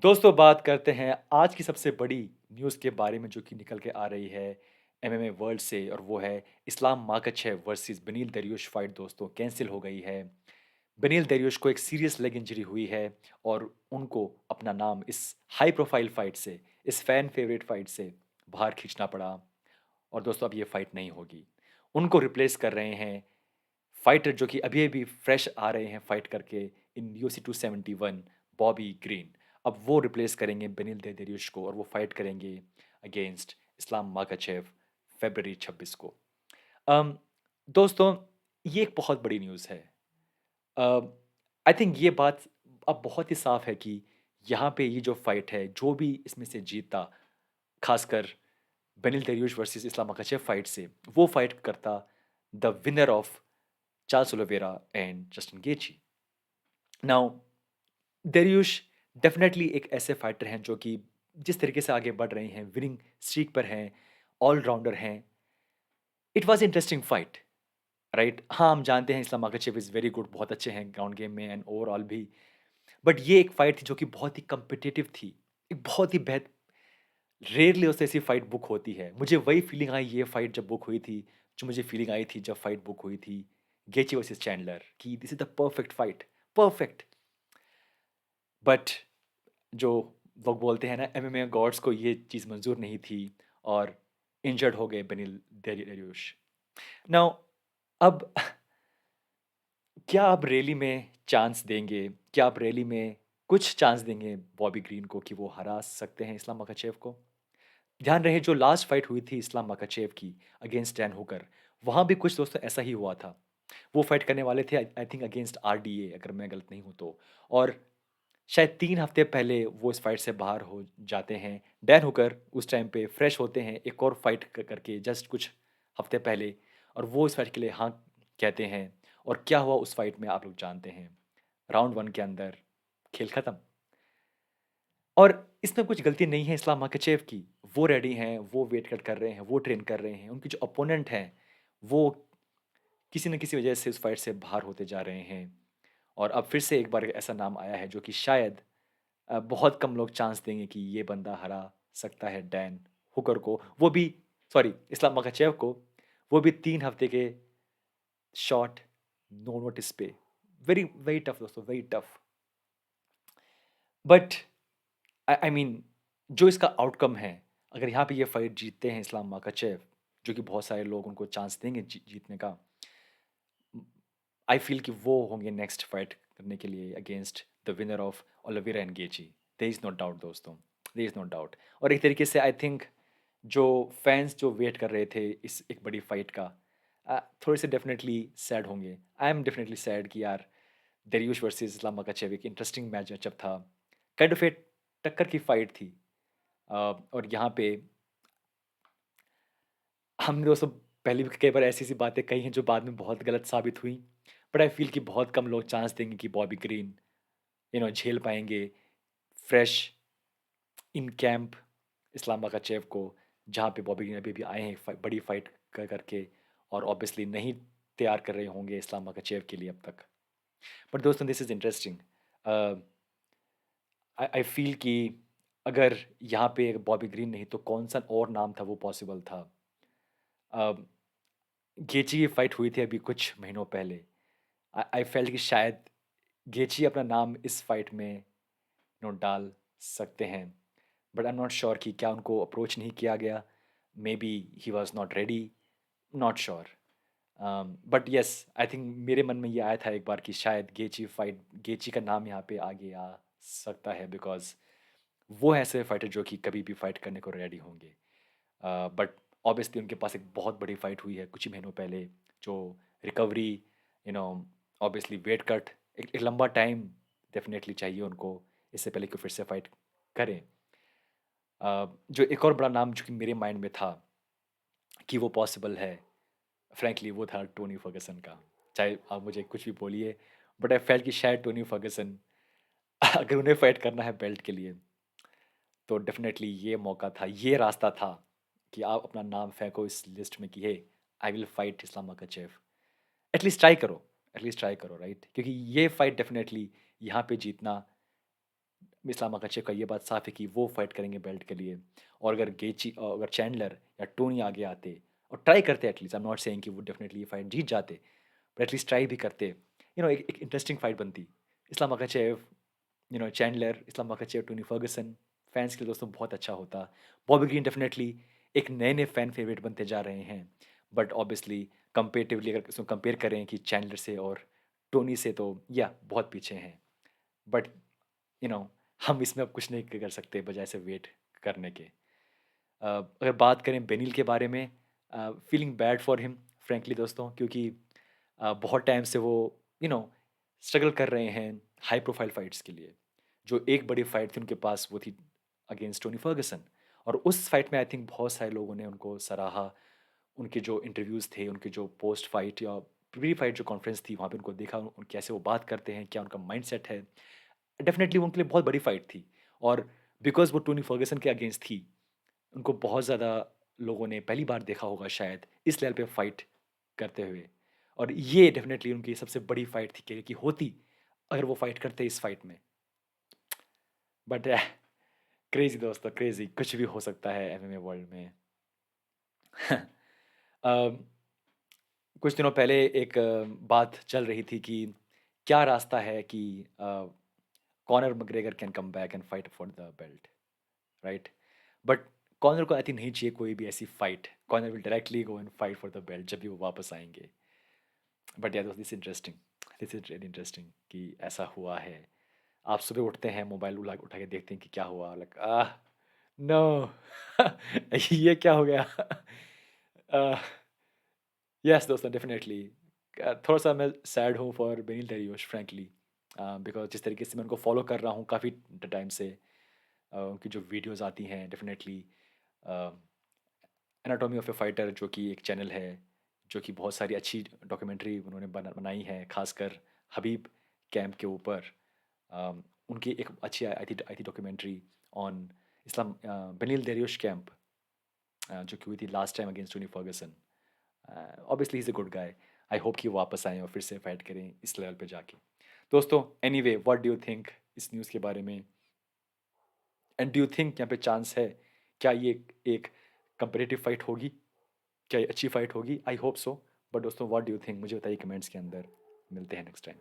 दोस्तों बात करते हैं आज की सबसे बड़ी न्यूज़ के बारे में जो कि निकल के आ रही है एमएमए वर्ल्ड से और वो है इस्लाम माखाचेव वर्सेस बेनिल दरियुश फाइट दोस्तों कैंसिल हो गई है। बेनिल दरियुश को एक सीरियस लेग इंजरी हुई है और उनको अपना नाम इस हाई प्रोफाइल फाइट से, इस फैन फेवरेट फाइट से बाहर खींचना पड़ा और दोस्तों अब ये फाइट नहीं होगी। उनको रिप्लेस कर रहे हैं फाइटर जो कि अभी-अभी फ्रेश आ रहे हैं फाइट करके इन यूएफसी 271 बॉबी ग्रीन। अब वो रिप्लेस करेंगे बेनिल दरियुश को और वो फाइट करेंगे अगेंस्ट इस्लाम माखाचेव फरवरी 26 को। अम, दोस्तों ये एक बहुत बड़ी न्यूज़ है। आई थिंक ये बात अब बहुत ही साफ है कि यहाँ पे ये जो फाइट है, जो भी इसमें से जीतता, खासकर Beneil Dariush versus Islam Makhachev fight से, वो फाइट करता the winner of Charles Oliveira and Justin Gaethje. Now Dariush definitely एक ऐसे फाइटर हैं जो कि जिस तरीके से आगे बढ़ रहे हैं, विनिंग स्ट्रीक पर हैं, ऑलराउंडर हैं। It was interesting fight, right? हाँ, हम जानते हैं Islam Makhachev is very good, बहुत अच्छे हैं ग्राउंड गेम में एंड ओवरऑल भी। बट ये एक फाइट थी जो कि बहुत ही कॉम्पिटिटिव थी। एक बहुत ही रेयरली उससे ऐसी फाइट बुक होती है। मुझे वही फीलिंग आई ये फाइट जब बुक हुई थी, जो मुझे फीलिंग आई थी जब फाइट बुक हुई थी गेची वर्सेस चैंडलर कि this is the perfect fight, perfect. But जो लोग बोलते हैं ना एमएमए गॉड्स को ये चीज़ मंज़ूर नहीं थी और इंजर्ड हो गए बेनिल दरियुश। नाउ अब क्या आप रैली में चांस देंगे? क्या आप रैली में कुछ चांस देंगे बॉबी ग्रीन को कि वो हरा सकते हैं इस्लाम मकाचेव को? ध्यान रहे जो लास्ट फाइट हुई थी इस्लाम मकाचेव की अगेंस्ट डैन हुकर, वहाँ भी कुछ दोस्तों ऐसा ही हुआ था। वो फाइट करने वाले थे आई आई थिंक अगेंस्ट आरडीए अगर मैं गलत नहीं हूँ तो। और शायद 3 हफ्ते पहले वो इस फाइट से बाहर हो जाते हैं। डैन हुकर उस टाइम पे फ्रेश होते हैं एक और फाइट करके जस्ट कुछ हफ्ते पहले और वो इस फाइट के लिए हाँ कहते हैं और क्या हुआ उस फाइट में आप लोग जानते हैं। राउंड 1 के अंदर खेल खत्म और इसमें कुछ गलती नहीं है इस्लाम माखाचेव की। वो रेडी हैं, वो वेट कर रहे हैं, वो ट्रेन कर रहे हैं। उनके जो अपोनेंट हैं, वो किसी न किसी वजह से उस फाइट से बाहर होते जा रहे हैं और अब फिर से एक बार ऐसा नाम आया है जो कि शायद बहुत कम लोग चांस देंगे कि ये बंदा हरा सकता है डैन हुकर को, वो भी सॉरी इस्लाम मखाचेव को, वो भी 3 हफ्ते के शॉर्ट नो नोटिस पे। वेरी वेरी टफ दोस्तों, very tough. But I I mean जो इसका आउटकम है, अगर यहाँ पे ये फाइट जीतते हैं इस्लाम मखाचेव, जो कि बहुत सारे लोग उनको चांस देंगे जीतने का, आई फील कि वो होंगे नेक्स्ट फाइट करने के लिए against the winner of Oliveira and Gaethje. There is no doubt दोस्तों, देयर इज़ नो डाउट। और एक तरीके से आई थिंक जो फैंस जो वेट कर रहे थे इस एक बड़ी फाइट का, थोड़े से डेफिनेटली सैड होंगे। आई एम डेफिनेटली सैड कि यार दरियुश वर्सेस इस्लाम मकाचेव एक इंटरेस्टिंग मैचअप था। काइंड ऑफ ए टक्कर की फाइट थी। और यहाँ पे हमने दोस्तों पहले भी कई बार ऐसी-ऐसी बातें कही हैं जो बाद में बहुत गलत साबित हुई। बट आई फ़ील कि बहुत कम लोग चांस देंगे कि बॉबी ग्रीन झेल पाएँगे फ्रेश इन कैंप इस्लाम मकाचेव को, जहाँ पे बॉबी ग्रीन अभी-अभी आए हैं बड़ी फाइट करके और ऑब्वियसली नहीं तैयार कर रहे होंगे इस्लाम मकाचेव के लिए अब तक। बट दोस्तों this is interesting. A, I I feel कि अगर यहाँ पे बॉबी ग्रीन नहीं तो कौन-सा और नाम था वो पॉसिबल था। अ, गेची की फाइट हुई थी अभी कुछ महीनों पहले। आई आई फेल्ट कि शायद गेची अपना नाम इस फाइट में डाल सकते हैं। But I am not sure कि क्या उनको अप्रोच नहीं किया गया। May be he was not ready, not sure. But yes I think मेरे मन में ये आया था एक बार कि शायद गेची का नाम यहाँ पे आगे आ सकता है बिकॉज वो ऐसे फाइटर जो कि कभी भी फाइट करने को रेडी होंगे। बट ऑब्वियसली उनके पास एक बहुत बड़ी फाइट हुई है कुछ ही महीनों पहले, जो recovery you know obviously weight cut एक लंबा टाइम डेफिनेटली चाहिए उनको इससे पहले कि फिर से फाइट करें। जो एक और बड़ा नाम जो कि मेरे माइंड में था कि वो पॉसिबल है, फ्रैंकली वो था टोनी फर्गसन का। चाहे आप मुझे कुछ भी बोलिए, बट आई फेल्ट कि शायद टोनी फर्गसन अगर उन्हें फाइट करना है बेल्ट के लिए, तो डेफ़िनेटली ये मौका था, ये रास्ता था कि आप अपना नाम फेंको इस लिस्ट में कि hey, I will fight Islam Makhachev. At least try करो, एटलीस्ट ट्राई करो, राइट? क्योंकि ये फाइट डेफ़िनेटली यहाँ पे जीतना इस्लाम मकाchev का ये बात साफ़ है कि वो फाइट करेंगे बेल्ट के लिए। और अगर चैंडलर या टोनी आगे आते और ट्राई करते at least, I am not saying कि वो डेफिनिटली ये फाइट जीत जाते, बट एटलीस्ट ट्राई भी करते, एक इंटरेस्टिंग फाइट बनती। इस्लाम मकाchev, चैंडलर, इस्लाम मकाchev, टोनी फर्गुसन, फैन्स के लिए दोस्तों बहुत अच्छा होता। बॉबी ग्रीन डेफिनिटली एक नए-नए फैन फेवरेट बनते जा रहे हैं। बट ऑब्वियसली कंपैरेटिवली अगर इसको कंपेयर करें कि चैंडलर से और टोनी से, तो या बहुत पीछे हैं। बट यू नो हम इसमें अब कुछ नहीं कर सकते बजाय से वेट करने के। अगर बात करें बेनिल के बारे में, feeling bad for him frankly दोस्तों, क्योंकि बहुत टाइम से वो यू नो स्ट्रगल कर रहे हैं हाई प्रोफाइल फाइट्स के लिए। जो एक बड़ी फाइट थी उनके पास वो थी अगेंस्ट टोनी फर्गसन, और उस फाइट में आई थिंक बहुत सारे लोगों ने उनको सराहा। उनके जो इंटरव्यूज़ थे, उनके जो पोस्ट फाइट या प्री फाइट जो कॉन्फ्रेंस थी, वहाँ पे उनको देखा कैसे वो बात करते हैं, क्या उनका माइंडसेट है। डेफिनेटली वो उनके लिए बहुत बड़ी फाइट थी, और बिकॉज़ वो टोनी फर्गुसन के अगेंस्ट थी, उनको बहुत ज़्यादा लोगों ने पहली बार देखा होगा शायद इस लेवल पे फाइट करते हुए। और ये डेफिनेटली उनकी सबसे बड़ी फाइट थी कि होती अगर वो फाइट करते इस फाइट में। बट क्रेज़ी दोस्तों, क्रेज़ी, कुछ भी हो सकता है एमएमए वर्ल्ड में। अ, कुछ दिनों पहले एक बात चल रही थी कि क्या रास्ता है कि Conor McGregor can come back and fight for the belt, right? But Conor को आई थिंक नहीं चाहिए कोई भी ऐसी fight. Conor will directly go and fight for the belt जब भी वो वापस आएंगे। But yeah this interesting, this is really interesting कि ऐसा हुआ है। आप सुबह उठते हैं, मोबाइल उठा के देखते हैं कि क्या हुआ, लाइक नो ये क्या हो गया। यस दोस्तों, डेफिनेटली थोड़ा सा मैं सैड हूँ फॉर बेनिल डेरियोश फ्रैंकली, बिकॉज जिस तरीके से मैं उनको फॉलो कर रहा हूँ काफ़ी टाइम से, उनकी जो वीडियोस आती हैं definitely. Anatomy of A fighter जो कि एक चैनल है, जो कि बहुत सारी अच्छी डॉक्यूमेंट्री उन्होंने बनाई है, खासकर हबीब कैंप के ऊपर। उनकी एक अच्छी आई थी डॉक्यूमेंट्री ऑन इस्लाम बेनिल डेरियोश कैंप, जो कि हुई थी last time against Tony Fergusson. Obviously is a good guy. I hope कि वो वापस आएँ और फिर से फाइट करें इस लेवल पे जाके। दोस्तों, anyway what do you think इस न्यूज़ के बारे में? एंड डू यू थिंक यहाँ पे चांस है? क्या ये एक कंपैरेटिव फाइट होगी? क्या ये अच्छी फाइट होगी? I hope so. बट दोस्तों, व्हाट डू यू थिंक? मुझे बताइए कमेंट्स के अंदर। मिलते हैं नेक्स्ट टाइम।